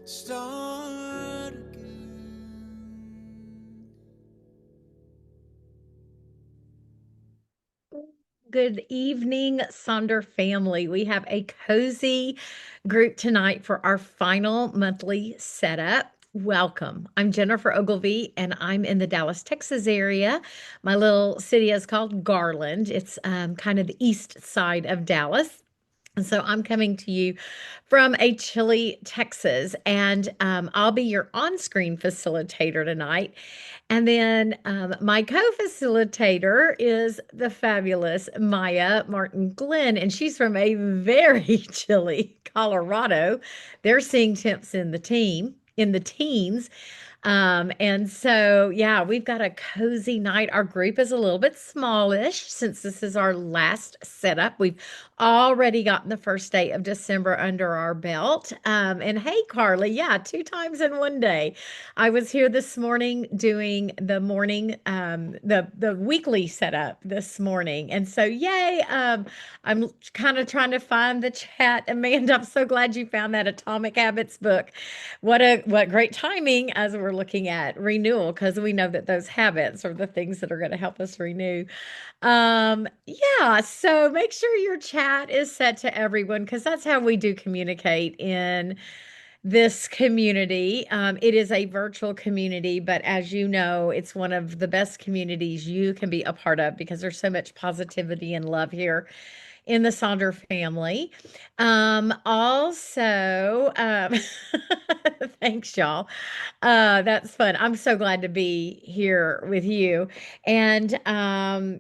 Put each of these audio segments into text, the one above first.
start again. Good evening, Sonder family. We have a cozy group tonight for our final monthly setup. Welcome. I'm Jennifer Ogilvy, and I'm in the Dallas, Texas area. My little city is called Garland. It's kind of the east side of Dallas. And so I'm coming to you from a chilly Texas, and I'll be your on screen facilitator tonight. And then my co facilitator is the fabulous Maya Martin Glenn, and she's from a very chilly Colorado. They're seeing temps in the teens. And so, yeah, we've got a cozy night. Our group is a little bit smallish since this is our last setup. We've already gotten the first day of December under our belt. And hey, Carly, yeah, two times in one day. I was here this morning doing the morning, the weekly setup this morning. And so, yay, I'm kind of trying to find the chat. Amanda, I'm so glad you found that Atomic Habits book. What great timing as we're looking at renewal, because we know that those habits are the things that are going to help us renew. Yeah, so make sure your chat is set to everyone because that's how we do communicate in this community. It is a virtual community, but as you know, it's one of the best communities you can be a part of because there's so much positivity and love here in the Sonder family. Also, thanks, y'all. That's fun. I'm so glad to be here with you. And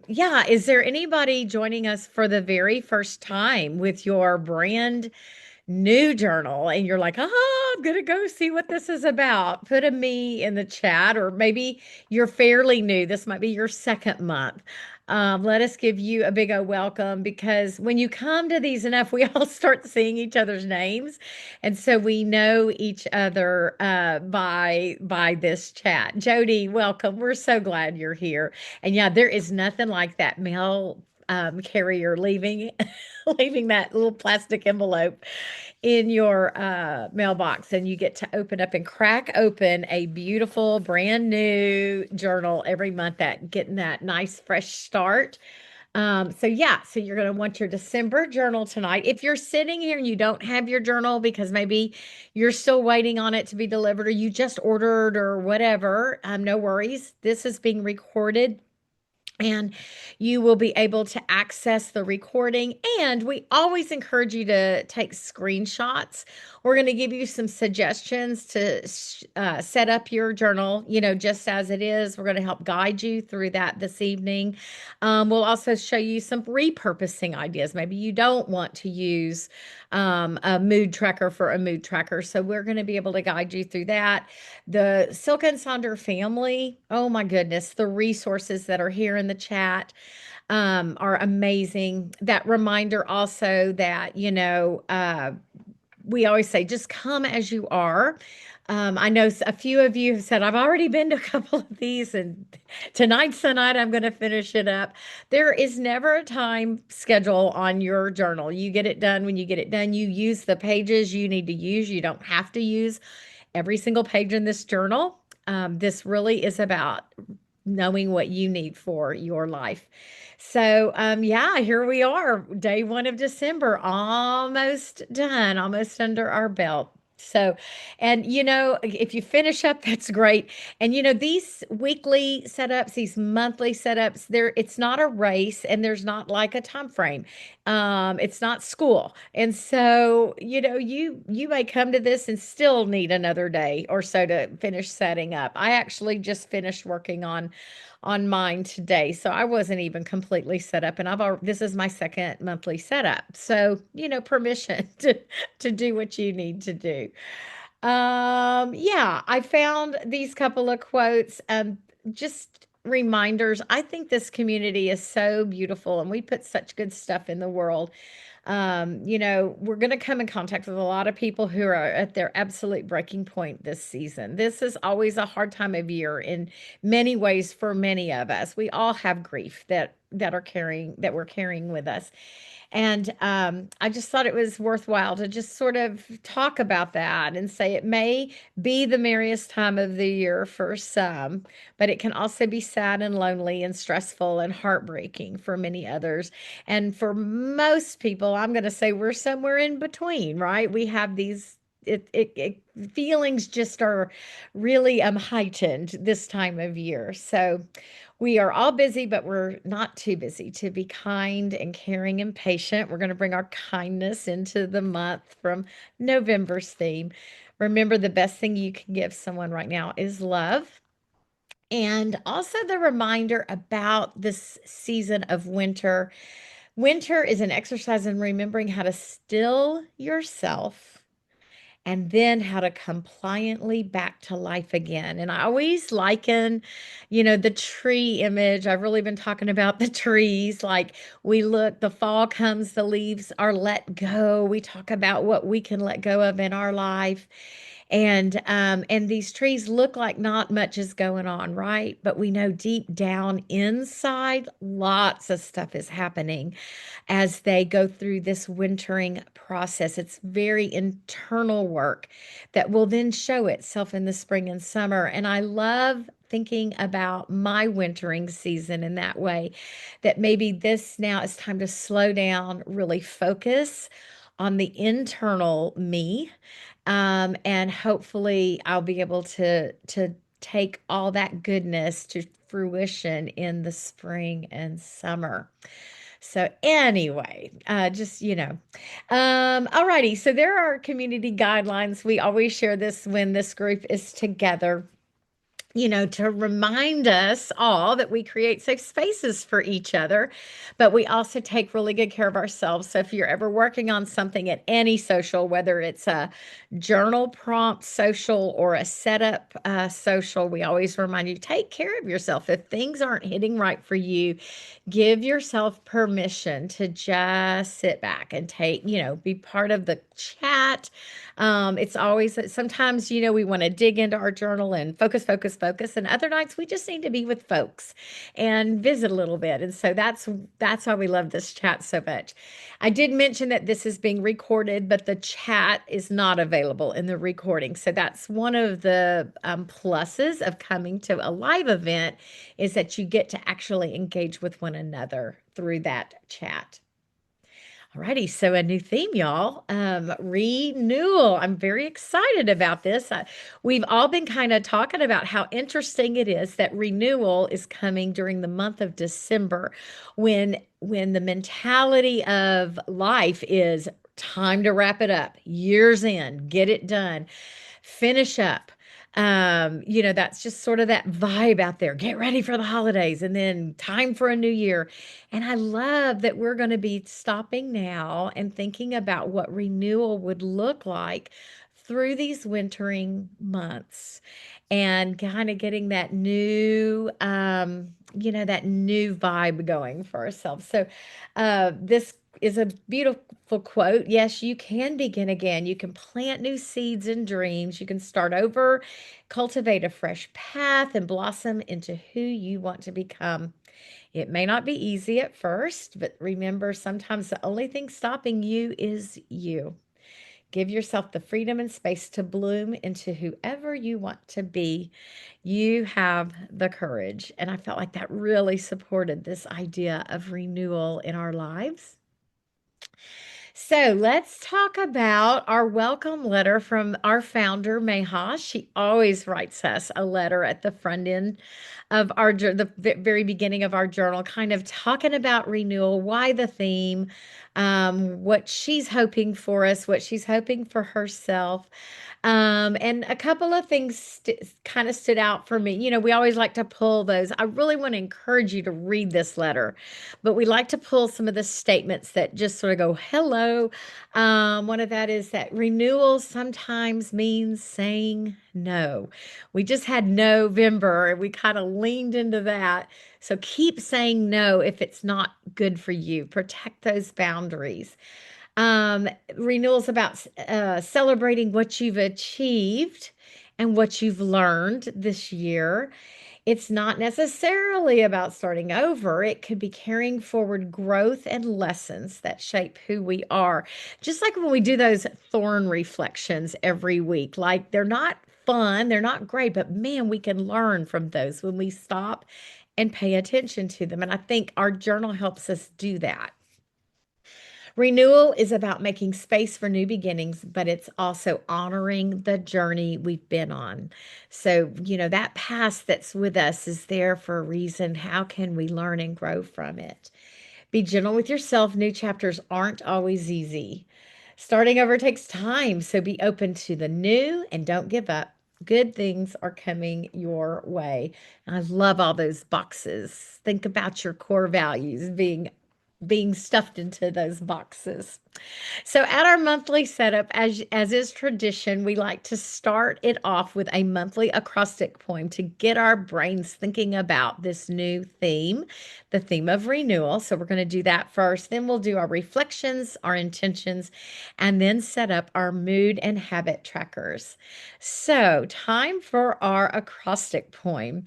yeah, is there anybody joining us for the very first time with your brand new journal and you're like, I'm gonna go see what this is about? Put a me in the chat, or maybe you're fairly new. This might be your second month. Let us give you a big welcome because when you come to these enough, we all start seeing each other's names, and so we know each other by this chat. Jody, welcome. We're so glad you're here. And yeah, there is nothing like that mail carrier leaving leaving that little plastic envelope in your mailbox, and you get to open up and crack open a beautiful brand new journal every month, that getting that nice fresh start. So yeah, so you're going to want your December journal tonight. If you're sitting here and you don't have your journal because maybe you're still waiting on it to be delivered, or you just ordered or whatever, no worries. This is being recorded and you will be able to access the recording. And we always encourage you to take screenshots. We're going to give you some suggestions to set up your journal, just as it is. We're going to help guide you through that this evening. We'll also show you some repurposing ideas. Maybe you don't want to use a mood tracker for a mood tracker. So we're going to be able to guide you through that. The Silk and Sonder family, oh my goodness, the resources that are here in the chat are amazing. That reminder also that, we always say just come as you are. I know a few of you have said, I've already been to a couple of these, and tonight's the night I'm going to finish it up. There is never a time schedule on your journal. You get it done when you get it done. You use the pages you need to use. You don't have to use every single page in this journal. This really is about knowing what you need for your life. So, yeah, here we are, day one of December, almost done, almost under our belt. So, and if you finish up, that's great. And these weekly setups, these monthly setups, it's not a race and there's not like a time frame. It's not school. And so, you may come to this and still need another day or so to finish setting up. I actually just finished working on mine today. So I wasn't even completely set up, and this is my second monthly setup. So, permission to do what you need to do. Yeah, I found these couple of quotes, just reminders. I think this community is so beautiful and we put such good stuff in the world. We're going to come in contact with a lot of people who are at their absolute breaking point this season. This is always a hard time of year in many ways for many of us. We all have grief that that we're carrying with us. And I just thought it was worthwhile to just sort of talk about that and say it may be the merriest time of the year for some, but it can also be sad and lonely and stressful and heartbreaking for many others. And for most people, I'm going to say we're somewhere in between, right? We have these. Feelings just are really heightened this time of year. So we are all busy, but we're not too busy to be kind and caring and patient. We're going to bring our kindness into the month from November's theme. Remember, the best thing you can give someone right now is love. And also the reminder about this season of winter. Winter is an exercise in remembering how to still yourself and then how to compliantly back to life again. And I always liken, the tree image. I've really been talking about the trees. Like we look, the fall comes, the leaves are let go. We talk about what we can let go of in our life. And these trees look like not much is going on, right? But we know deep down inside, lots of stuff is happening as they go through this wintering process. It's very internal work that will then show itself in the spring and summer. And I love thinking about my wintering season in that way, that maybe this now is time to slow down, really focus on the internal me. And hopefully I'll be able to take all that goodness to fruition in the spring and summer. So anyway, alrighty. So there are community guidelines. We always share this when this group is together, to remind us all that we create safe spaces for each other, but we also take really good care of ourselves. So if you're ever working on something at any social, whether it's a journal prompt social or a setup social, we always remind you, take care of yourself. If things aren't hitting right for you, give yourself permission to just sit back and be part of the chat. It's always sometimes, we want to dig into our journal and focus, focus, focus. And other nights we just need to be with folks and visit a little bit. And so that's why we love this chat so much. I did mention that this is being recorded, but the chat is not available in the recording. So that's one of the pluses of coming to a live event, is that you get to actually engage with one another through that chat. Alrighty, so a new theme, y'all. Renewal. I'm very excited about this. We've all been kind of talking about how interesting it is that renewal is coming during the month of December, when the mentality of life is time to wrap it up, years in, get it done, finish up. That's just sort of that vibe out there. Get ready for the holidays and then time for a new year. And I love that we're going to be stopping now and thinking about what renewal would look like through these wintering months, and kind of getting that new vibe going for ourselves. So, this is a beautiful quote. Yes, you can begin again. You can plant new seeds and dreams. You can start over, cultivate a fresh path, and blossom into who you want to become. It may not be easy at first, but remember, sometimes the only thing stopping you is you. Give yourself the freedom and space to bloom into whoever you want to be. You have the courage. And I felt like that really supported this idea of renewal in our lives. So let's talk about our welcome letter from our founder, Meha. She always writes us a letter at the front end of the very beginning of our journal, kind of talking about renewal, why the theme, what she's hoping for us, what she's hoping for herself. And a couple of things kind of stood out for me. We always like to pull those. I really want to encourage you to read this letter, but we like to pull some of the statements that just sort of go, hello. One of that is that renewal sometimes means saying no. We just had November and we kind of leaned into that. So keep saying no if it's not good for you. Protect those boundaries. Um, Renewal's about celebrating what you've achieved and what you've learned this year. It's not necessarily about starting over. It could be carrying forward growth and lessons that shape who we are. Just like when we do those thorn reflections every week, like they're not fun, they're not great, but man, we can learn from those when we stop and pay attention to them. And I think our journal helps us do that. Renewal is about making space for new beginnings, but it's also honoring the journey we've been on. So, that past that's with us is there for a reason. How can we learn and grow from it? Be gentle with yourself. New chapters aren't always easy. Starting over takes time, so be open to the new and don't give up. Good things are coming your way. I love all those boxes. Think about your core values being stuffed into those boxes. So at our monthly setup, as is tradition, we like to start it off with a monthly acrostic poem to get our brains thinking about this new theme, the theme of renewal. So we're going to do that first. Then we'll do our reflections, our intentions, and then set up our mood and habit trackers. So time for our acrostic poem.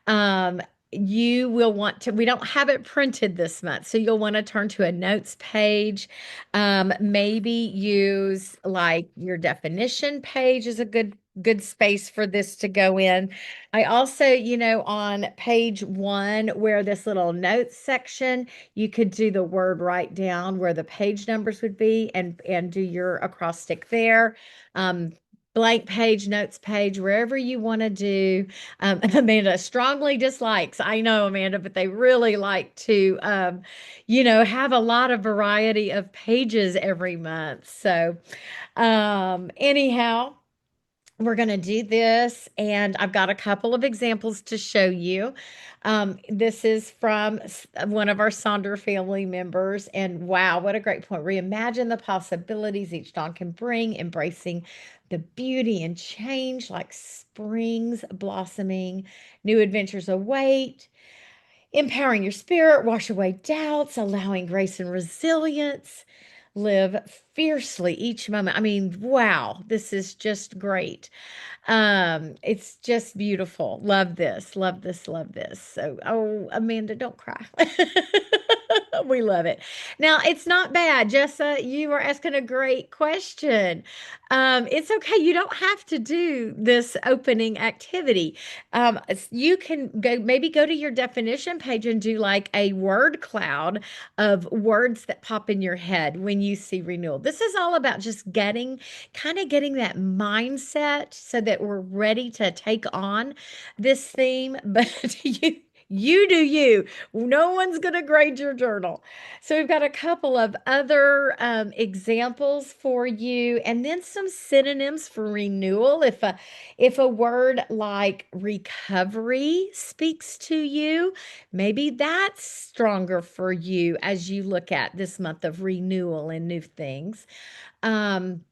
Um, you will want to, we don't have it printed this month, so you'll want to turn to a notes page. Maybe use like your definition page is a good space for this to go in. I also, on page one where this little notes section, you could do the word right down where the page numbers would be and do your acrostic there. Um, Blank page, notes page, wherever you want to do. Amanda strongly dislikes, I know, Amanda, but they really like to have a lot of variety of pages every month. So, anyhow, we're going to do this, and I've got a couple of examples to show you. This is from one of our Sonder family members, and wow, what a great point. Reimagine the possibilities each dawn can bring, embracing the beauty and change like springs blossoming, new adventures await. Empowering your spirit, wash away doubts, allowing grace and resilience, live fiercely each moment. I mean, wow, this is just great. It's just beautiful. Love this, love this, love this. So, oh, Amanda, don't cry. We love it. Now, it's not bad. Jessa, you are asking a great question. It's okay. You don't have to do this opening activity. You can maybe go to your definition page and do like a word cloud of words that pop in your head when you see renewal. This is all about just getting that mindset so that we're ready to take on this theme. But you do you. No one's going to grade your journal. So we've got a couple of other examples for you, and then some synonyms for renewal. If a word like recovery speaks to you, maybe that's stronger for you as you look at this month of renewal and new things. Um,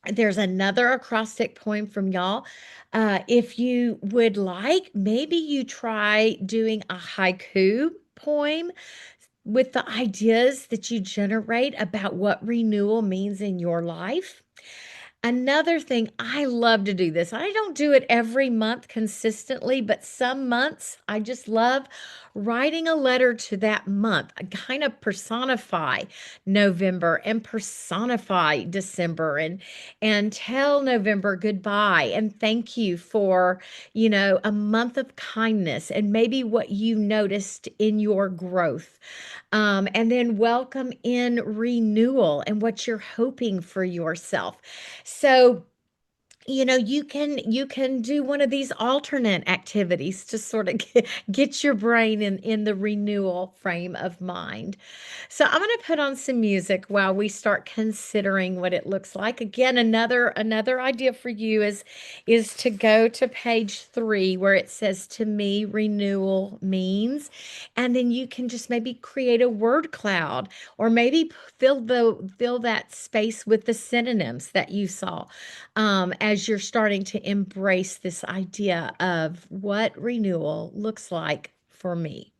there's another acrostic poem from y'all. If you would like, maybe you try doing a haiku poem with the ideas that you generate about what renewal means in your life. Another thing, I love to do this. I don't do it every month consistently, but some months I just love writing a letter to that month. I kind of personify November and personify December and tell November goodbye and thank you for, a month of kindness and maybe what you noticed in your growth. And then welcome in renewal and what you're hoping for yourself. So, you can do one of these alternate activities to sort of get your brain in the renewal frame of mind. So I'm going to put on some music while we start considering what it looks like. Again, another idea for you is to go to page 3 where it says to me renewal means, and then you can just maybe create a word cloud or maybe fill that space with the synonyms that you saw as you're starting to embrace this idea of what renewal looks like for me.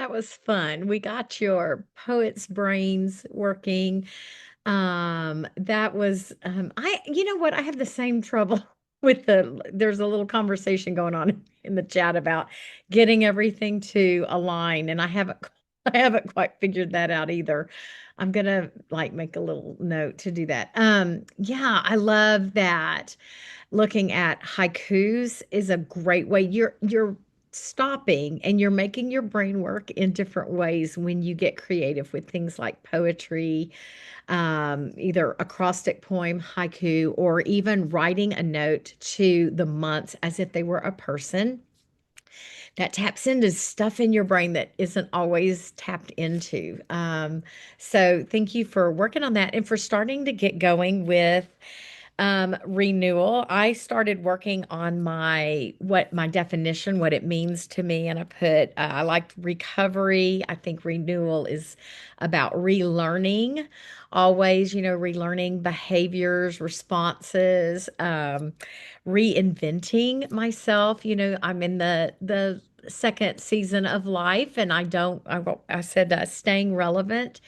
that was fun. We got your poet's brains working. That was you know what? I have the same trouble with there's a little conversation going on in the chat about getting everything to align, and I haven't I haven't quite figured that out either. I'm gonna like make a little note to do that. Yeah, I love that. Looking at haikus is a great way. You're stopping and you're making your brain work in different ways when you get creative with things like poetry, either acrostic poem, haiku, or even writing a note to the months as if they were a person. That taps into stuff in your brain that isn't always tapped into. So thank you for working on that and for starting to get going with renewal. I started working on my definition, what it means to me, and I put I liked recovery. I think renewal is about relearning, always, relearning behaviors, responses, reinventing myself. I'm in the second season of life, and I said staying relevant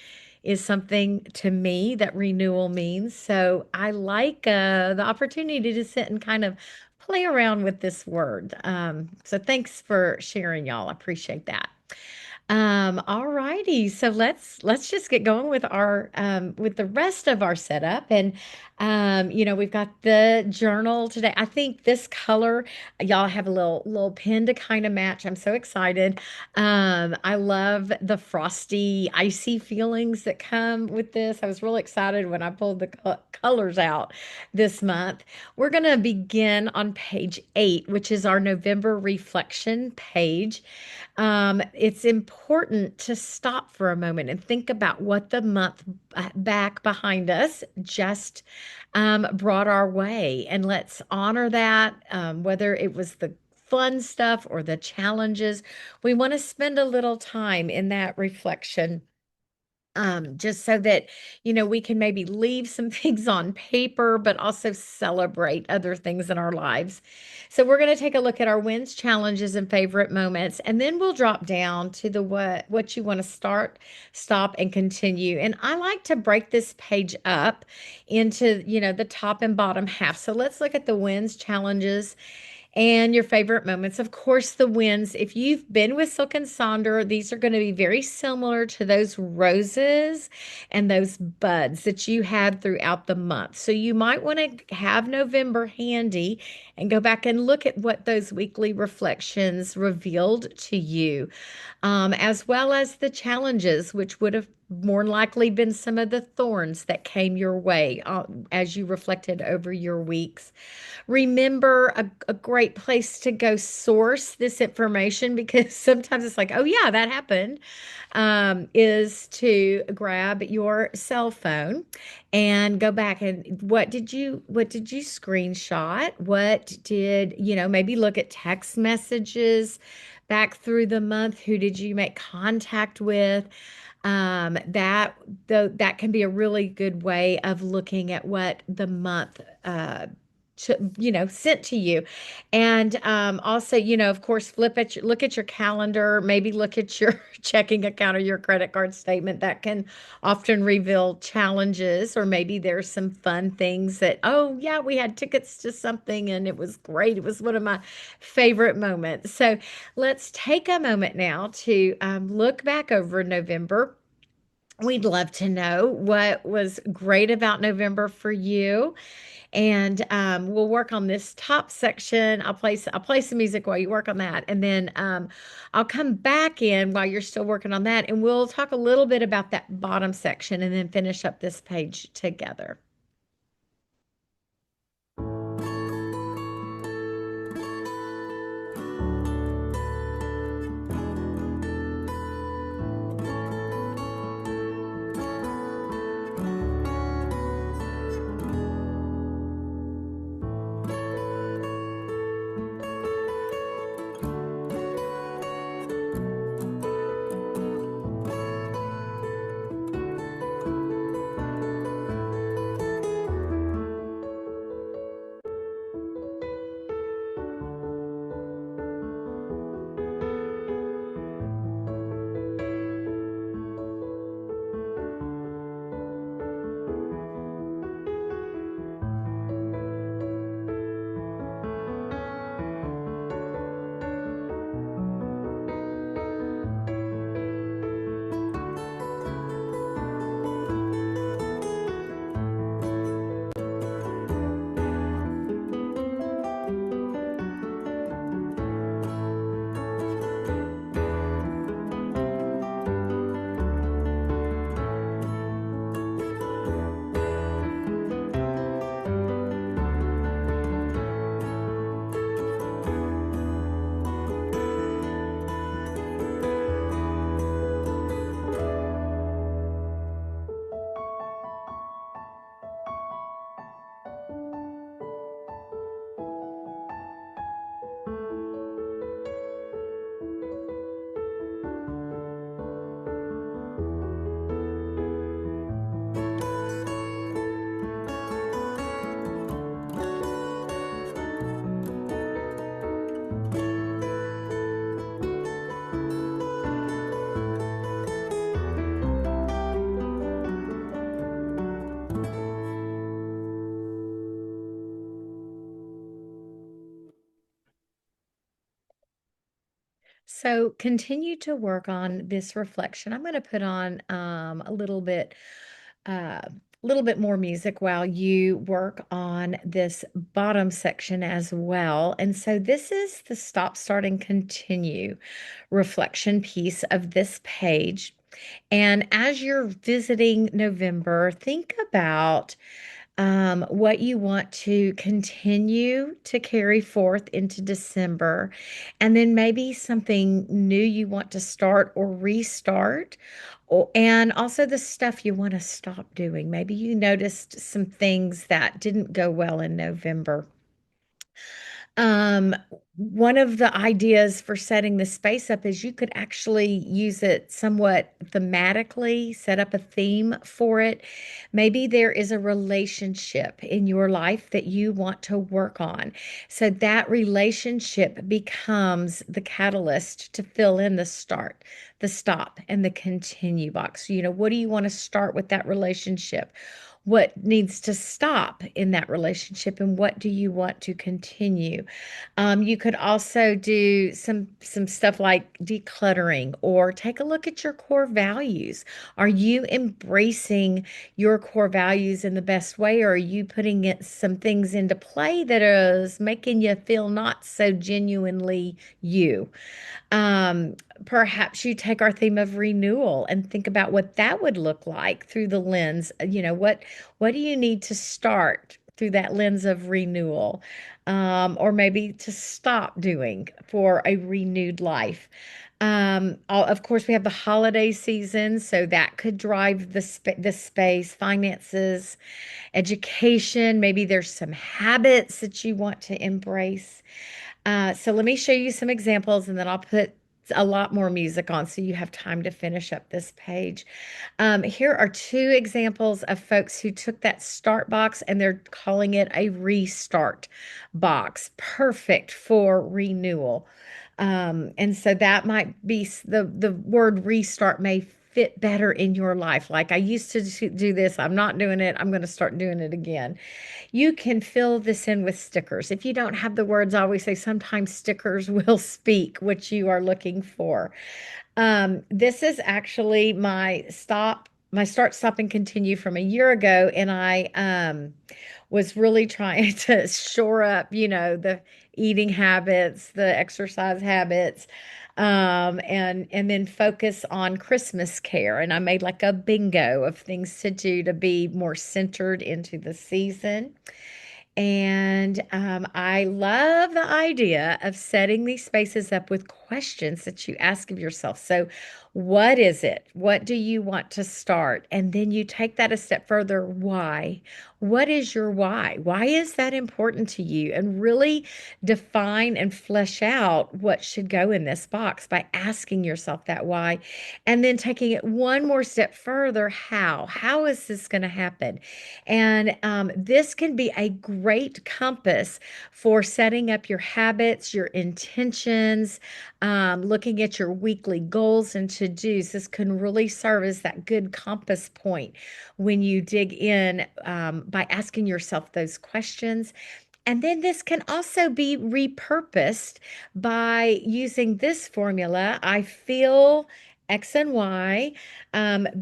is something to me that renewal means. So I like the opportunity to sit and kind of play around with this word. So thanks for sharing, y'all. I appreciate that. All righty. So let's just get going with our with the rest of our setup. And we've got the journal today. I think this color, y'all have a little pen to kind of match. I'm so excited. I love the frosty, icy feelings that come with this. I was really excited when I pulled the colors out this month. We're going to begin on page 8, which is our November reflection page. It's important to stop for a moment and think about what the month back behind us just brought our way. And let's honor that, whether it was the fun stuff or the challenges. We want to spend a little time in that reflection, just so that we can maybe leave some things on paper but also celebrate other things in our lives. So we're going to take a look at our wins, challenges, and favorite moments, and then we'll drop down to the what you want to start, stop, and continue. And I like to break this page up into the top and bottom half. So let's look at the wins, challenges, and your favorite moments. Of course, the wins. If you've been with Silk and Sonder, these are going to be very similar to those roses and those buds that you had throughout the month. So you might want to have November handy and go back and look at what those weekly reflections revealed to you, as well as the challenges, which would have more likely been some of the thorns that came your way as you reflected over your weeks. Remember, a great place to go source this information, because sometimes it's like, oh yeah, that happened, is to grab your cell phone and go back and what did you screenshot? What did, maybe look at text messages back through the month. Who did you make contact with? That can be a really good way of looking at what the month sent to you. And also, of course, look at your calendar, maybe look at your checking account or your credit card statement. That can often reveal challenges, or maybe there's some fun things that, oh yeah, we had tickets to something and it was great. It was one of my favorite moments. So let's take a moment now to look back over November. We'd love to know what was great about November for you. And we'll work on this top section. I'll play some music while you work on that, and then I'll come back in while you're still working on that, and we'll talk a little bit about that bottom section, and then finish up this page together. So continue to work on this reflection. I'm going to put on uh, a little bit more music while you work on this bottom section as well. And so this is the stop, start, and continue reflection piece of this page. And as you're visiting November, think about what you want to continue to carry forth into December, and then maybe something new you want to start or restart, and also the stuff you want to stop doing. Maybe you noticed some things that didn't go well in November. Um, One of the ideas for setting the space up is you could actually use it somewhat thematically, set up a theme for it. Maybe there is a relationship in your life that you want to work on. So that relationship becomes the catalyst to fill in the start, the stop, and the continue box. What do you want to start with that relationship? What needs to stop in that relationship, and what do you want to continue? You could also do some stuff like decluttering, or take a look at your core values. Are you embracing your core values in the best way, or are you putting some things into play that is making you feel not so genuinely you? Um, Perhaps you take our theme of renewal and think about what that would look like through the lens. What do you need to start through that lens of renewal, or maybe to stop doing for a renewed life? Of course, we have the holiday season, so that could drive the space, finances, education. Maybe there's some habits that you want to embrace. So let me show you some examples, and then I'll put a lot more music on so you have time to finish up this page. Here are two examples of folks who took that start box and they're calling it a restart box, perfect for renewal. And so that might be the word restart may fit better in your life. Like, I used to do this, I'm not doing it, I'm going to start doing it again. You can fill this in with stickers. If you don't have the words, I always say sometimes stickers will speak what you are looking for. This is actually my start, stop, and continue from a year ago, and I was really trying to shore up, the eating habits, the exercise habits, and then focus on Christmas care. And I made like a bingo of things to do to be more centered into the season. And I love the idea of setting these spaces up with questions that you ask of yourself. So, what is it? What do you want to start? And then you take that a step further. Why? What is your why? Why is that important to you? And really define and flesh out what should go in this box by asking yourself that why. And then taking it one more step further. How? How is this going to happen? And this can be a great compass for setting up your habits, your intentions, looking at your weekly goals and to-dos. This can really serve as that good compass point when you dig in, by asking yourself those questions. And then this can also be repurposed by using this formula. I feel X and Y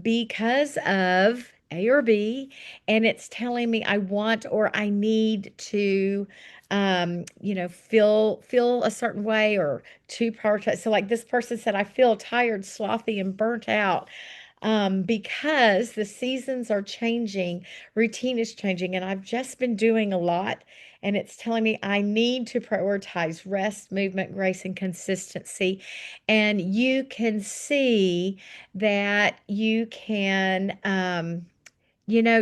because of A or B, and it's telling me I want or I need to, feel a certain way, or to prioritize. So, like this person said, I feel tired, slothy, and burnt out, because the seasons are changing, routine is changing, and I've just been doing a lot. And it's telling me I need to prioritize rest, movement, grace, and consistency. And you can see that you can,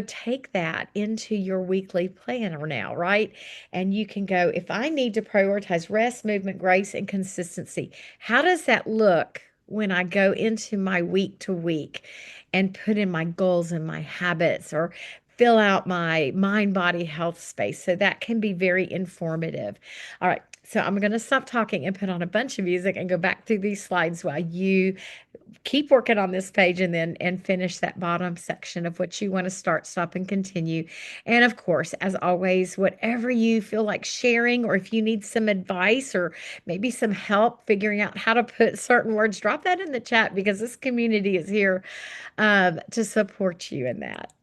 take that into your weekly planner now, right? And you can go, if I need to prioritize rest, movement, grace, and consistency, how does that look when I go into my week to week and put in my goals and my habits, or fill out my mind body health space? So that can be very informative. All right. So I'm going to stop talking and put on a bunch of music and go back through these slides while you keep working on this page and finish that bottom section of what you want to start, stop, and continue. And of course, as always, whatever you feel like sharing, or if you need some advice or maybe some help figuring out how to put certain words, drop that in the chat because this community is here to support you in that.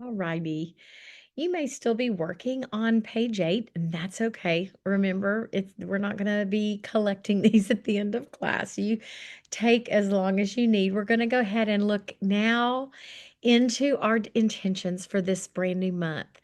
All righty. You may still be working on page 8, and that's okay. Remember, we're not going to be collecting these at the end of class. You take as long as you need. We're going to go ahead and look now into our intentions for this brand new month.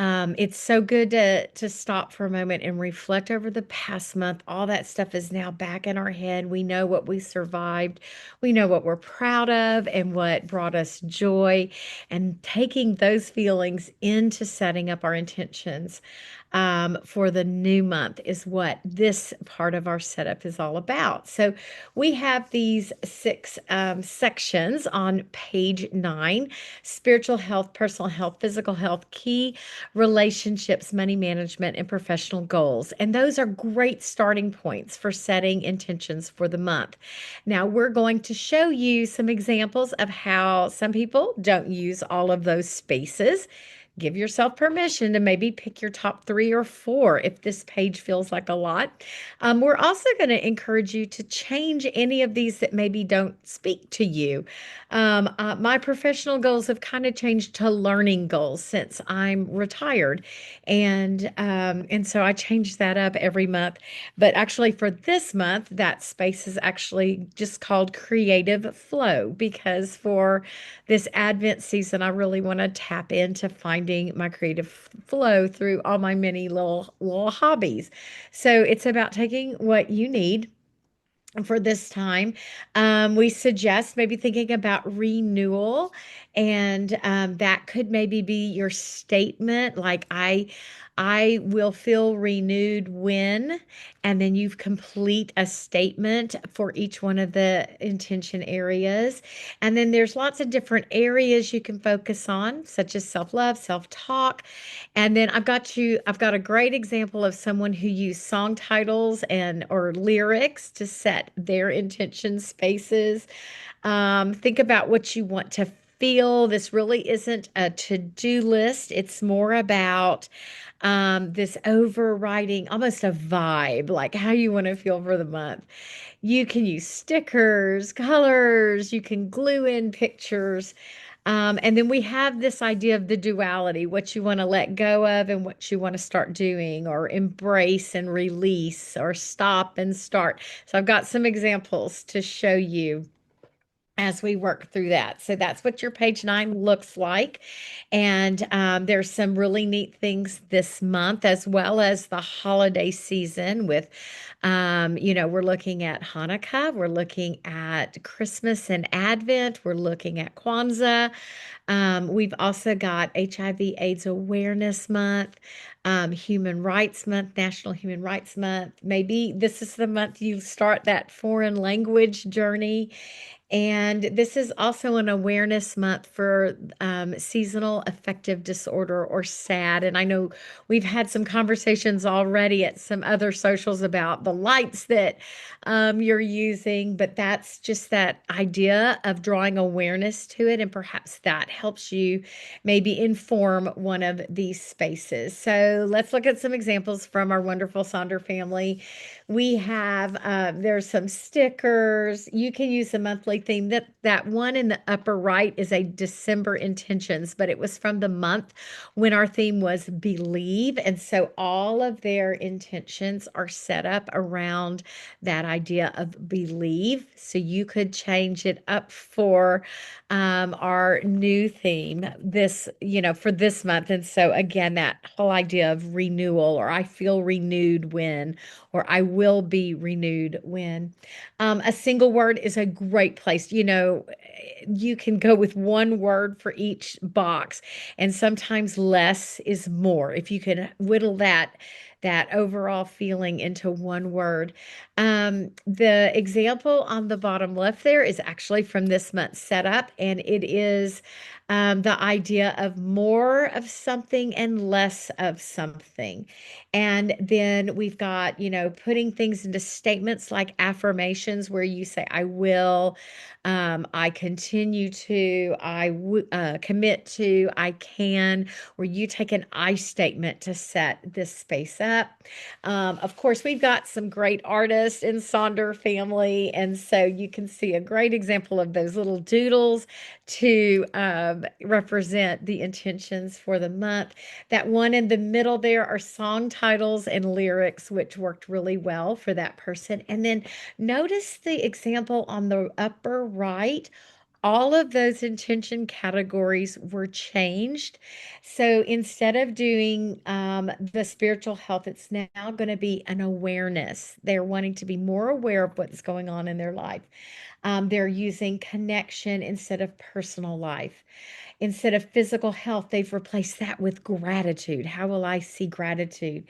It's so good to stop for a moment and reflect over the past month. All that stuff is now back in our head. We know what we survived. We know what we're proud of and what brought us joy. And taking those feelings into setting up our intentions for the new month is what this part of our setup is all about. So we have these six sections on page 9: spiritual health, personal health, physical health, key relationships, money management, and professional goals. And those are great starting points for setting intentions for the month. Now, we're going to show you some examples of how some people don't use all of those spaces. Give yourself permission to maybe pick your top 3 or 4 if this page feels like a lot. We're also going to encourage you to change any of these that maybe don't speak to you. My professional goals have kind of changed to learning goals since I'm retired, and so I change that up every month. But actually, for this month, that space is actually just called Creative Flow because for this Advent season, I really want to tap into finding my creative flow through all my many little hobbies. So it's about taking what you need for this time. We suggest maybe thinking about renewal, and that could maybe be your statement, like I will feel renewed when, and then you complete a statement for each one of the intention areas. And then there's lots of different areas you can focus on, such as self-love, self-talk. And then I've got a great example of someone who used song titles and or lyrics to set their intention spaces. Think about what you want to feel. This really isn't a to-do list. It's more about this overriding, almost a vibe, like how you want to feel for the month. You can use stickers, colors, you can glue in pictures. And then we have this idea of the duality, what you want to let go of and what you want to start doing, or embrace and release, or stop and start. So I've got some examples to show you as we work through that. So that's what your page 9 looks like. And there's some really neat things this month, as well as the holiday season with, we're looking at Hanukkah, we're looking at Christmas and Advent, we're looking at Kwanzaa. We've also got HIV AIDS Awareness Month, Human Rights Month, National Human Rights Month. Maybe this is the month you start that foreign language journey. And this is also an awareness month for seasonal affective disorder, or SAD. And I know we've had some conversations already at some other socials about the lights that you're using, but that's just that idea of drawing awareness to it. And perhaps that helps you maybe inform one of these spaces. So let's look at some examples from our wonderful Sonder family. We have there's some stickers. You can use the monthly theme. That one in the upper right is a December intentions, but it was from the month when our theme was believe. And so all of their intentions are set up around that idea of believe. So you could change it up for our new theme for this month. And so again, that whole idea of renewal, or I feel renewed when, or I will be renewed when. A single word is a great place. You can go with one word for each box, and sometimes less is more. If you can whittle that overall feeling into one word. The example on the bottom left there is actually from this month's setup, and it is the idea of more of something and less of something. And then we've got, putting things into statements like affirmations, where you say, I will, I continue to, commit to, I can, where you take an I statement to set this space up. Of course, we've got some great artists in Sonder family, and so you can see a great example of those little doodles to represent the intentions for the month. That one in the middle there are song titles and lyrics, which worked really well for that person. And then notice the example on the upper right. All of those intention categories were changed. So instead of doing the spiritual health, it's now going to be an awareness. They're wanting to be more aware of what's going on in their life. They're using connection instead of personal life. Instead of physical health, they've replaced that with gratitude. How will I see gratitude?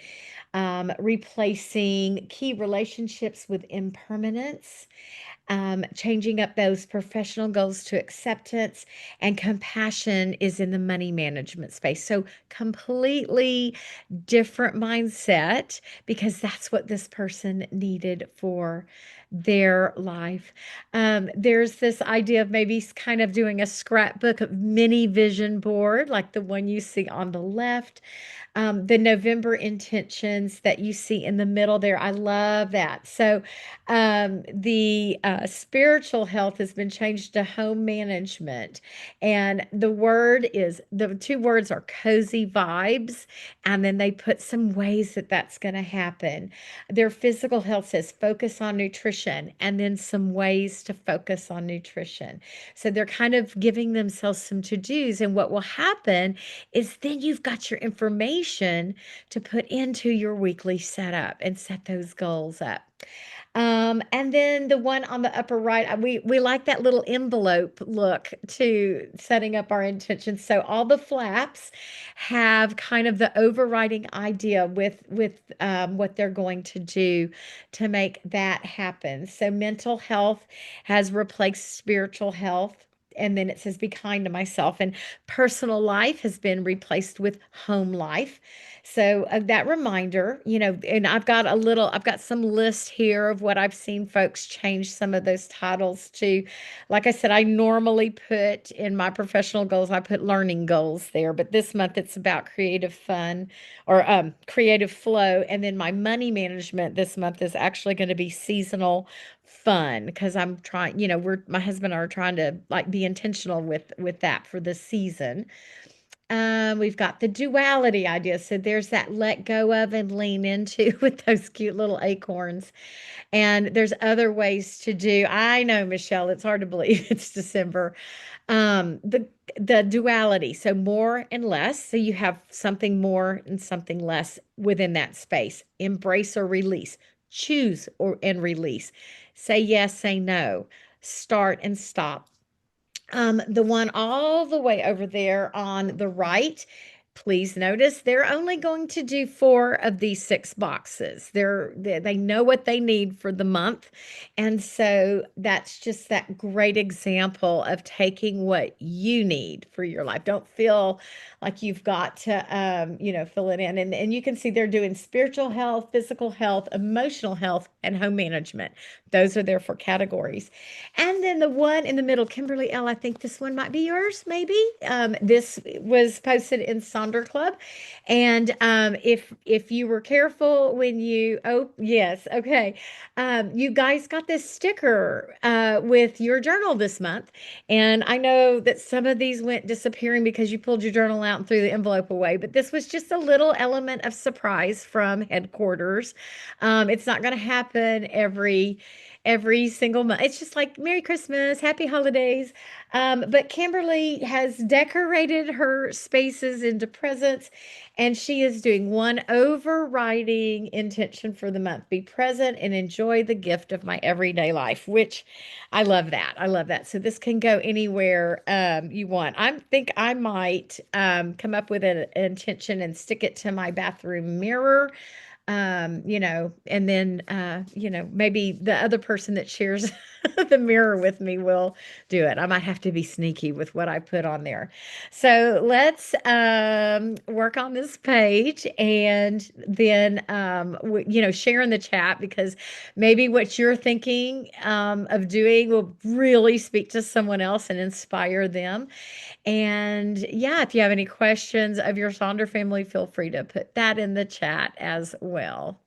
Replacing key relationships with impermanence, changing up those professional goals to acceptance, and compassion is in the money management space. So, completely different mindset because that's what this person needed for their life. There's this idea of maybe kind of doing a scrapbook of mini vision board, like the one you see on the left. The November intentions that you see in the middle there, I love that. So, the spiritual health has been changed to home management, and the two words are cozy vibes, and then they put some ways that that's going to happen. Their physical health says focus on nutrition, and then some ways to focus on nutrition. So they're kind of giving themselves some to dos, and what will happen is then you've got your information to put into your weekly setup and set those goals up. And then the one on the upper right, we like that little envelope look to setting up our intentions. So all the flaps have kind of the overriding idea with what they're going to do to make that happen. So mental health has replaced spiritual health. And then it says, be kind to myself. And personal life has been replaced with home life. So that reminder, and I've got some list here of what I've seen folks change some of those titles to. Like I said, I normally put in my professional goals, I put learning goals there, but this month it's about creative fun or creative flow. And then my money management this month is actually going to be seasonal fun because I'm trying, my husband and I are trying to like be intentional with that for the season. We've got the duality idea. So there's that let go of and lean into with those cute little acorns. And there's other ways to do. I know, Michelle, it's hard to believe it's December. The duality, so more and less. So you have something more and something less within that space. Embrace or release. Choose or and release. Say yes, say no. Start and stop. The one all the way over there on the right, please notice they're only going to do four of these six boxes. They know what they need for the month. And so that's just that great example of taking what you need for your life. Don't feel like you've got to, fill it in. And you can see they're doing spiritual health, physical health, emotional health, and home management. Those are there for categories. And then the one in the middle, Kimberly L., I think this one might be yours, maybe. This was posted in Sonder Club. And if you were careful when oh, yes, okay. You guys got this sticker with your journal this month. And I know that some of these went disappearing because you pulled your journal out and threw the envelope away, but this was just a little element of surprise from headquarters. It's not going to happen every single month. It's just like Merry Christmas, Happy Holidays. But Kimberly has decorated her spaces into presents, and she is doing one overriding intention for the month: be present and enjoy the gift of my everyday life, which I love that. I love that. So this can go anywhere you want. I think I might come up with an intention and stick it to my bathroom mirror, and then, maybe the other person that shares the mirror with me will do it. I might have to be sneaky with what I put on there. So let's work on this page and then, share in the chat because maybe what you're thinking of doing will really speak to someone else and inspire them. And yeah, if you have any questions of your Sonder family, feel free to put that in the chat as well.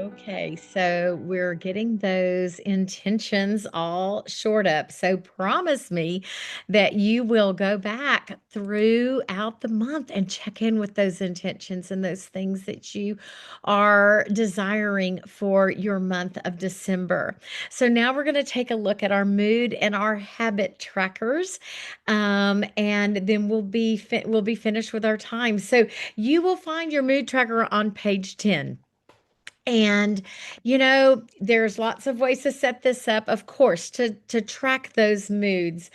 Okay, so we're getting those intentions all shored up. So promise me that you will go back throughout the month and check in with those intentions and those things that you are desiring for your month of December. So now we're going to take a look at our mood and our habit trackers, and then we'll be finished with our time. So you will find your mood tracker on page 10. And there's lots of ways to set this up, of course, to track those moods.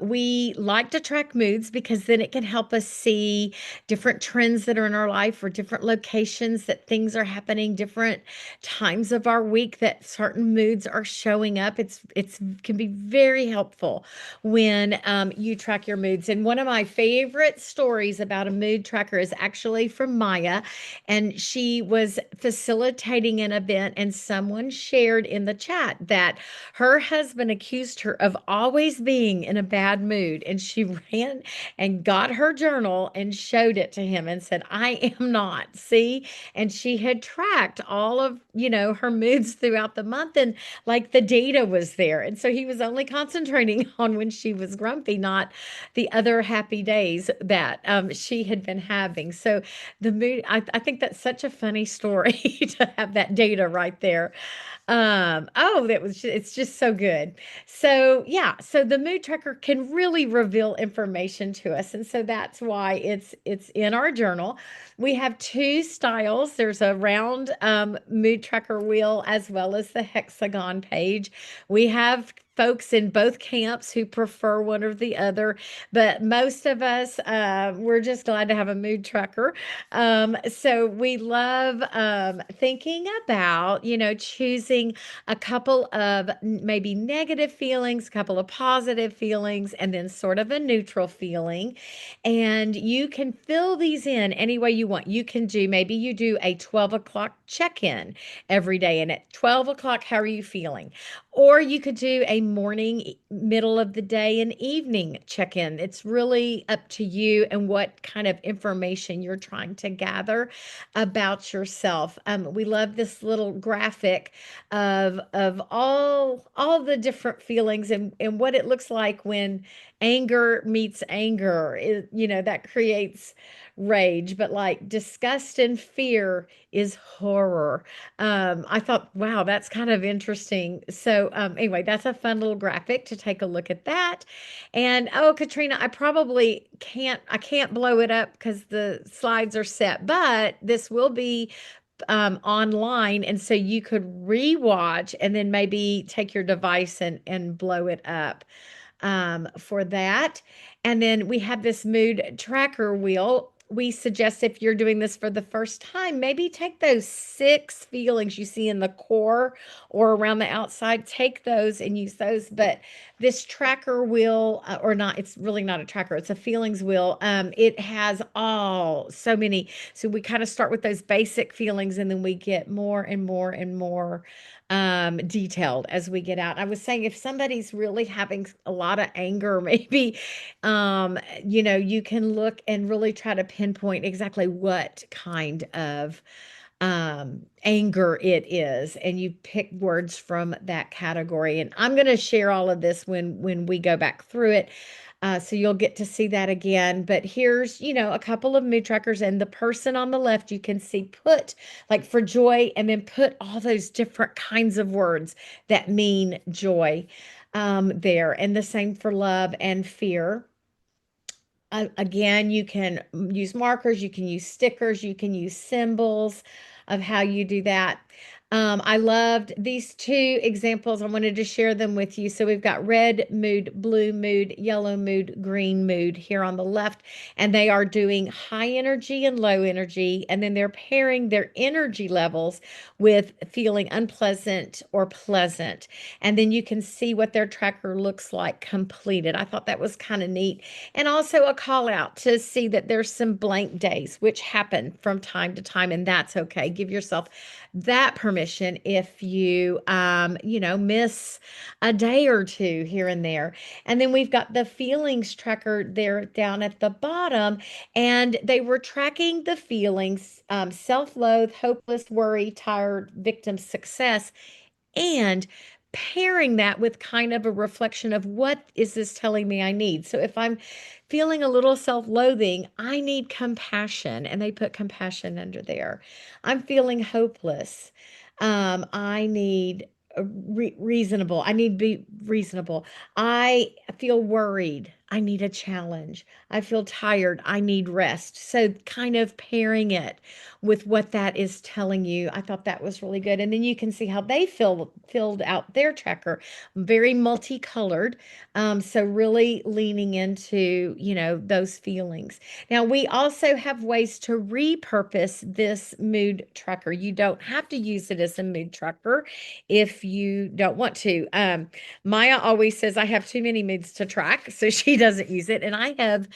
We like to track moods because then it can help us see different trends that are in our life or different locations that things are happening, different times of our week that certain moods are showing up. It's can be very helpful when you track your moods. And one of my favorite stories about a mood tracker is actually from Maya, and she was facilitating an event, and someone shared in the chat that her husband accused her of always being in a bad mood, and she ran and got her journal and showed it to him and said, I am not, see. And she had tracked all of her moods throughout the month, and like the data was there, and so he was only concentrating on when she was grumpy, not the other happy days that she had been having. So the mood, I think that's such a funny story to have that data right there. Oh, it's just so good. So yeah, so the mood tracker can really reveal information to us. And so that's why it's in our journal. We have two styles. There's a round mood tracker wheel as well as the hexagon page. We have folks in both camps who prefer one or the other, but most of us, we're just glad to have a mood tracker. So we love thinking about, choosing a couple of maybe negative feelings, a couple of positive feelings, and then sort of a neutral feeling. And you can fill these in any way you want. You can do, maybe you do a 12 o'clock check in every day. And at 12 o'clock, how are you feeling? Or you could do a morning, middle of the day, and evening check in. It's really up to you and what kind of information you're trying to gather about yourself. We love this little graphic of all the different feelings and what it looks like when anger meets anger. That creates rage, but like disgust and fear is horror. I thought, wow, that's kind of interesting. So, anyway, that's a fun little graphic to take a look at that. And oh, Katrina, I can't blow it up because the slides are set, but this will be online, and so you could rewatch and then maybe take your device and blow it up for that. And then we have this mood tracker wheel. We suggest if you're doing this for the first time, maybe take those 6 feelings you see in the core or around the outside, take those and use those. But this tracker wheel, or not, it's really not a tracker, it's a feelings wheel. It has so many. So we kind of start with those basic feelings and then we get more and more and more detailed as we get out. I was saying if somebody's really having a lot of anger, maybe you can look and really try to pinpoint exactly what kind of anger it is, and you pick words from that category. And I'm going to share all of this when we go back through it. So you'll get to see that again. But here's, a couple of mood trackers, and the person on the left, you can see put like for joy, and then put all those different kinds of words that mean joy there. And the same for love and fear. Again, you can use markers, you can use stickers, you can use symbols of how you do that. I loved these two examples. I wanted to share them with you. So we've got red mood, blue mood, yellow mood, green mood here on the left, and they are doing high energy and low energy, and then they're pairing their energy levels with feeling unpleasant or pleasant. And then you can see what their tracker looks like completed. I thought that was kind of neat. And also a call out to see that there's some blank days, which happen from time to time, and that's okay. give yourself that permission if you, miss a day or two here and there. And then we've got the feelings tracker there down at the bottom, and they were tracking the feelings, self-loathe, hopeless, worry, tired, victim, success, and pairing that with kind of a reflection of what is this telling me I need. So if I'm feeling a little self-loathing, I need compassion, and they put compassion under there. I'm feeling hopeless. I need reasonable. I need to be reasonable. I feel worried. I need a challenge. I feel tired. I need rest. So kind of pairing it with what that is telling you. I thought that was really good. And then you can see how they filled out their tracker, very multicolored. So really leaning into, those feelings. Now we also have ways to repurpose this mood tracker. You don't have to use it as a mood tracker if you don't want to. Maya always says I have too many moods to track, so she doesn't use it. And I have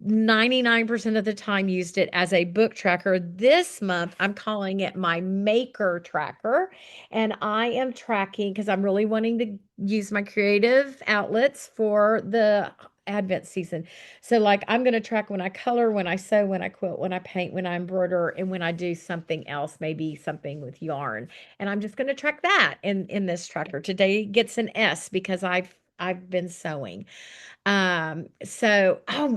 99% of the time used it as a book tracker. This month, I'm calling it my maker tracker. And I am tracking because I'm really wanting to use my creative outlets for the Advent season. So, like, I'm going to track when I color, when I sew, when I quilt, when I paint, when I embroider, and when I do something else, maybe something with yarn. And I'm just going to track that in this tracker. Today gets an S because I've been sewing. Oh,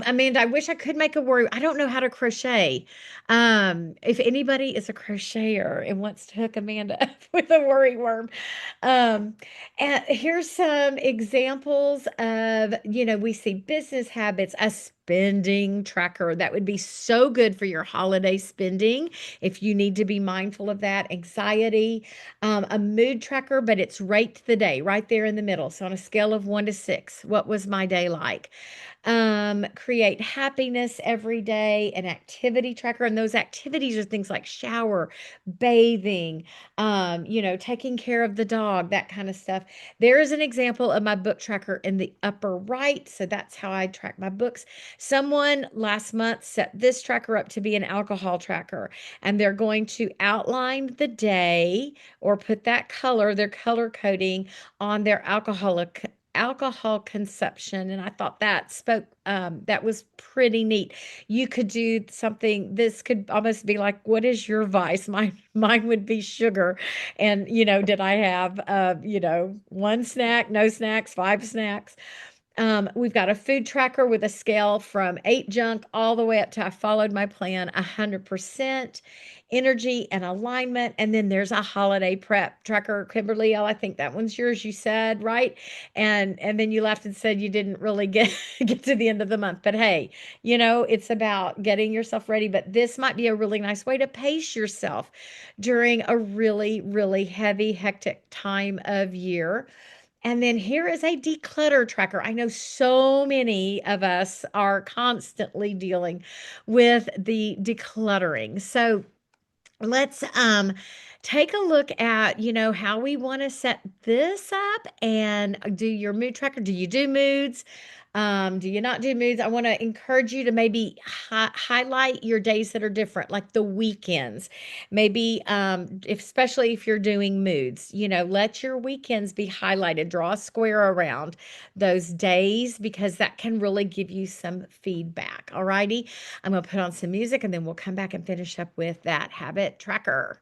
Amanda, I wish I could make a worry. I don't know how to crochet. If anybody is a crocheter and wants to hook Amanda up with a worry worm, um, and here's some examples of, we see business habits, a spending tracker that would be so good for your holiday spending if you need to be mindful of that. Anxiety, a mood tracker, but it's rate the day right there in the middle. So on a scale of 1 to 6, what was my day like? Create happiness every day, an activity tracker. And those activities are things like shower, bathing, taking care of the dog, that kind of stuff. There is an example of my book tracker in the upper right. So that's how I track my books. Someone last month set this tracker up to be an alcohol tracker, and they're going to outline the day or put that color, their color coding on their alcohol consumption. And I thought that was pretty neat. You could do something, this could almost be like, what is your vice? Mine would be sugar. And, did I have, 1 snack, no snacks, 5 snacks? We've got a food tracker with a scale from 8 junk all the way up to I followed my plan 100%, energy and alignment. And then there's a holiday prep tracker. Kimberly, I think that one's yours, you said, right? And then you left and said you didn't really get get to the end of the month. But hey, it's about getting yourself ready. But this might be a really nice way to pace yourself during a really, really heavy, hectic time of year. And then here is a declutter tracker. I know so many of us are constantly dealing with the decluttering. So let's take a look at, how we want to set this up and do your mood tracker. Do you do moods? Do you not do moods? I want to encourage you to maybe highlight your days that are different, like the weekends. Maybe, especially if you're doing moods, let your weekends be highlighted. Draw a square around those days because that can really give you some feedback. All righty. I'm going to put on some music and then we'll come back and finish up with that habit tracker.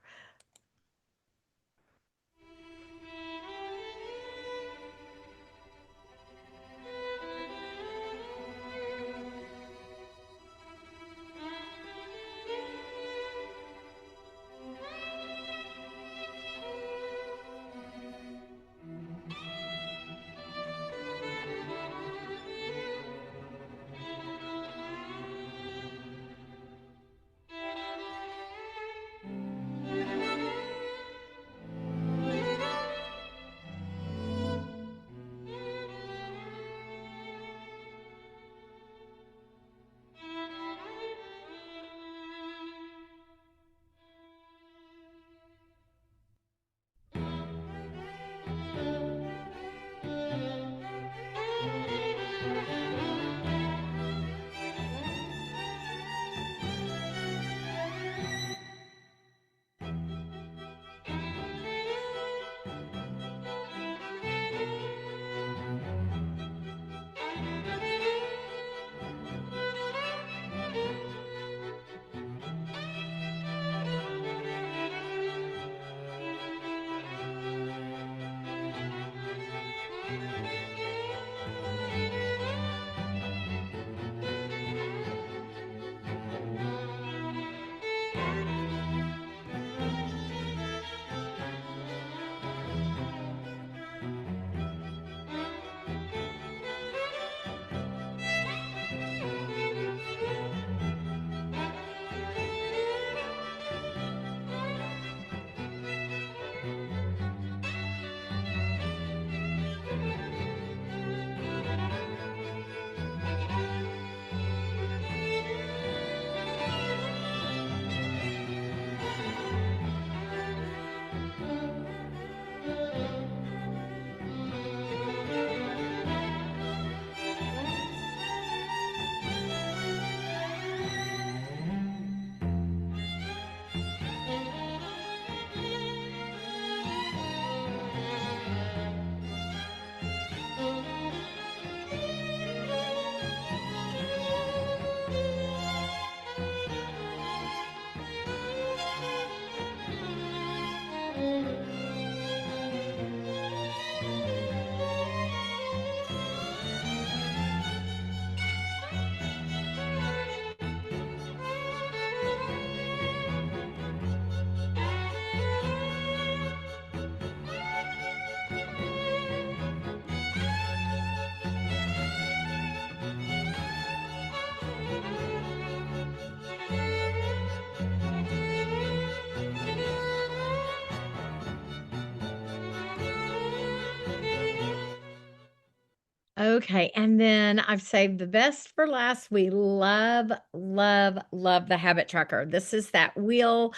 Okay, and then I've saved the best for last. We love, love, love the habit tracker. This is that wheel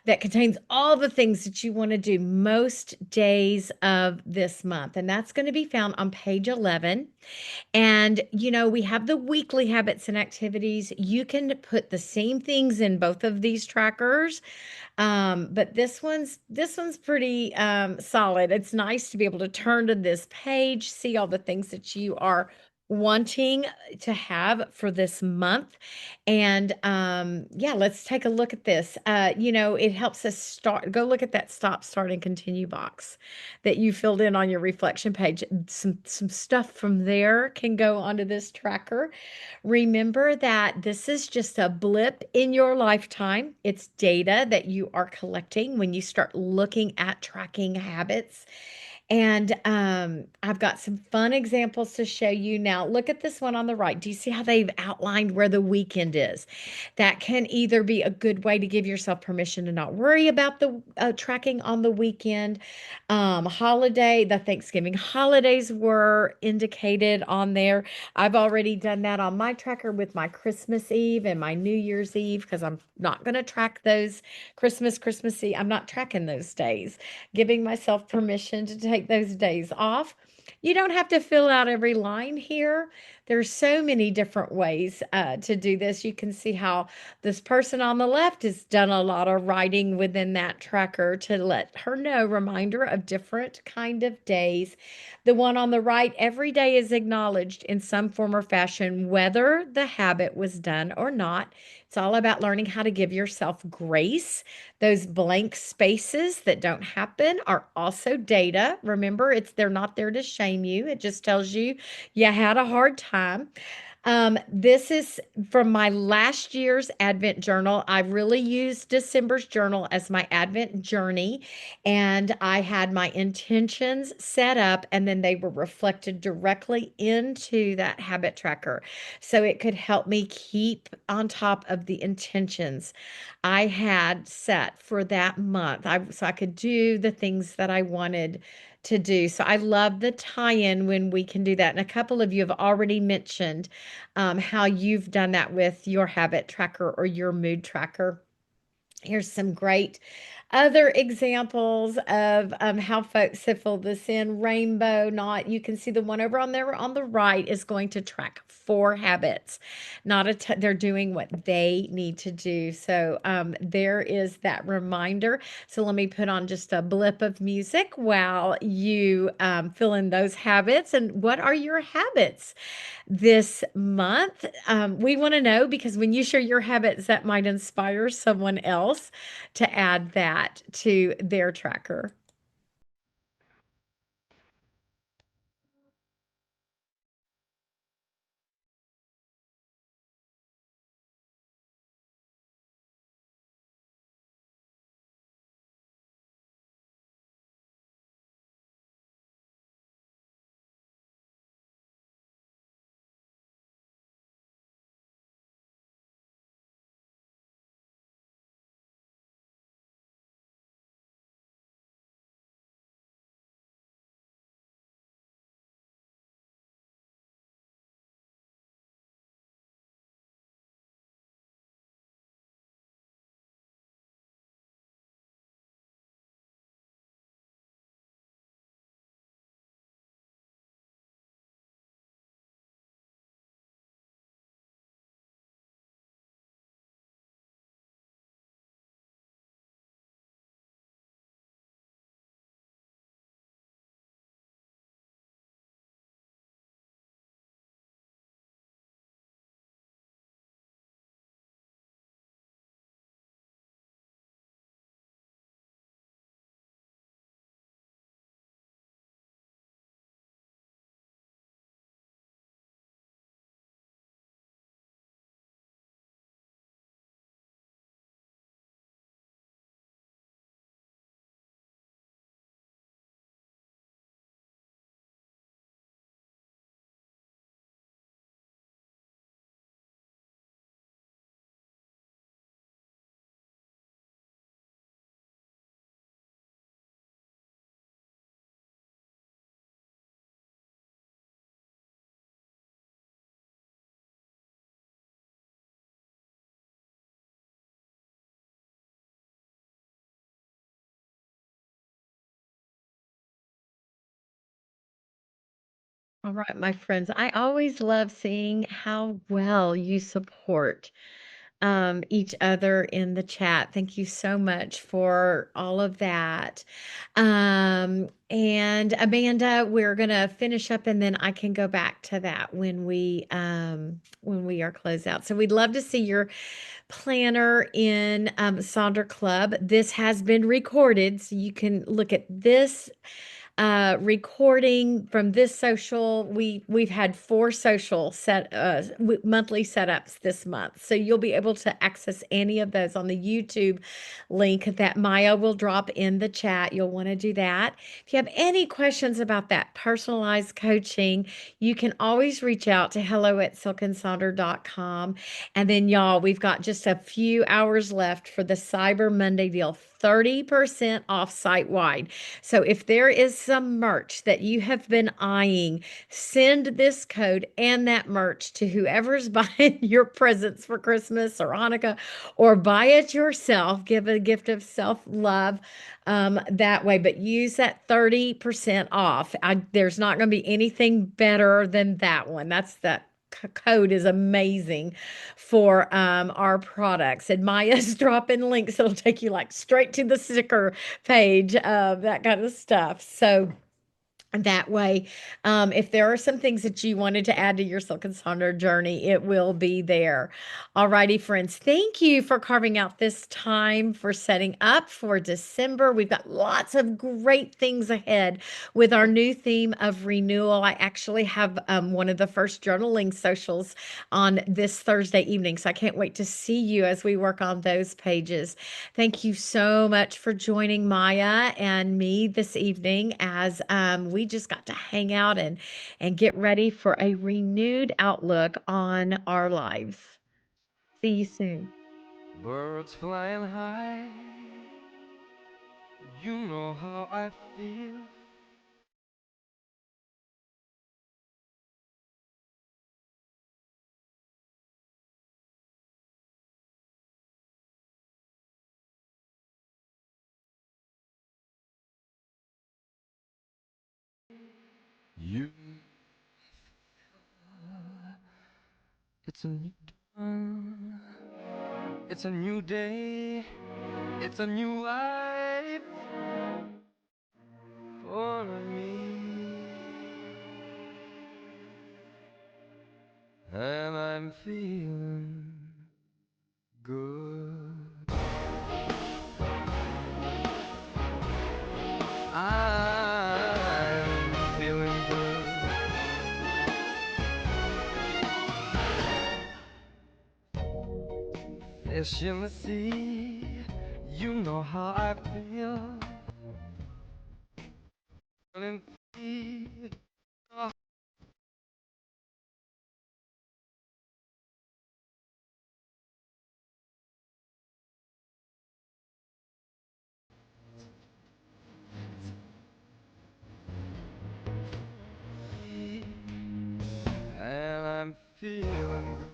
that contains all the things that you want to do most days of this month. And that's going to be found on page 11. And, we have the weekly habits and activities. You can put the same things in both of these trackers. But this one's pretty solid. It's nice to be able to turn to this page, see all the things that you are wanting to have for this month. And yeah, let's take a look at this. It helps us go look at that stop, start, and continue box that you filled in on your reflection page. Some stuff from there can go onto this tracker. Remember that this is just a blip in your lifetime. It's data that you are collecting when you start looking at tracking habits. And I've got some fun examples to show you now. Look at this one on the right. Do you see how they've outlined where the weekend is? That can either be a good way to give yourself permission to not worry about the tracking on the weekend. The Thanksgiving holidays were indicated on there. I've already done that on my tracker with my Christmas Eve and my New Year's Eve because I'm not going to track those Christmas Eve. I'm not tracking those days, giving myself permission to take those days off. You don't have to fill out every line here. There's so many different ways to do this. You can see how this person on the left has done a lot of writing within that tracker to let her know, reminder of different kind of days. The one on the right, every day is acknowledged in some form or fashion, whether the habit was done or not. It's all about learning how to give yourself grace. Those blank spaces that don't happen are also data. Remember, they're not there to shame you. It just tells you you had a hard time. This is from my last year's Advent journal. I really used December's journal as my Advent journey, and I had my intentions set up, and then they were reflected directly into that habit tracker. So it could help me keep on top of the intentions I had set for that month. So I could do the things that I wanted to do. So I love the tie-in when we can do that. And a couple of you have already mentioned how you've done that with your habit tracker or your mood tracker. Here's some great other examples of how folks have filled this in. Rainbow Knot. You can see the one over on there on the right is going to track 4 habits. Not they're doing what they need to do. So there is that reminder. So let me put on just a blip of music while you fill in those habits. And what are your habits this month? We want to know because when you share your habits, that might inspire someone else to add that to their tracker. All right, my friends, I always love seeing how well you support each other in the chat. Thank you so much for all of that. And Amanda, we're gonna finish up and then I can go back to that when we are closed out. So we'd love to see your planner in Sonder Club. This has been recorded, so you can look at this recording from this social. We've had four social monthly setups this month, so you'll be able to access any of those on the YouTube link that Maya will drop in the chat. You'll want to do that. If you have any questions about that personalized coaching, you can always reach out to hello@silkandsonder.com. And then, y'all, we've got just a few hours left for the Cyber Monday deal, 30% off site wide. So if there is some merch that you have been eyeing, send this code and that merch to whoever's buying your presents for Christmas or Hanukkah, or buy it yourself. Give a gift of self-love that way, but use that 30% off. There's not going to be anything better than that one. That's that code is amazing for our products. And Maya's dropping links. It'll take you like straight to the sticker page, that kind of stuff. So that way, if there are some things that you wanted to add to your Silk and Sonder journey, it will be there. All righty, friends. Thank you for carving out this time for setting up for December. We've got lots of great things ahead with our new theme of renewal. I actually have one of the first journaling socials on this Thursday evening, so I can't wait to see you as we work on those pages. Thank you so much for joining Maya and me this evening as we just got to hang out and get ready for a renewed outlook on our lives. See you soon. Birds flying high, you know how I feel. You, it's a new dawn, it's a new day, it's a new life for me, and I'm feeling good. I'm feeling good. Fish in the sea, you know how I feel. Feeling free, and I'm feeling good.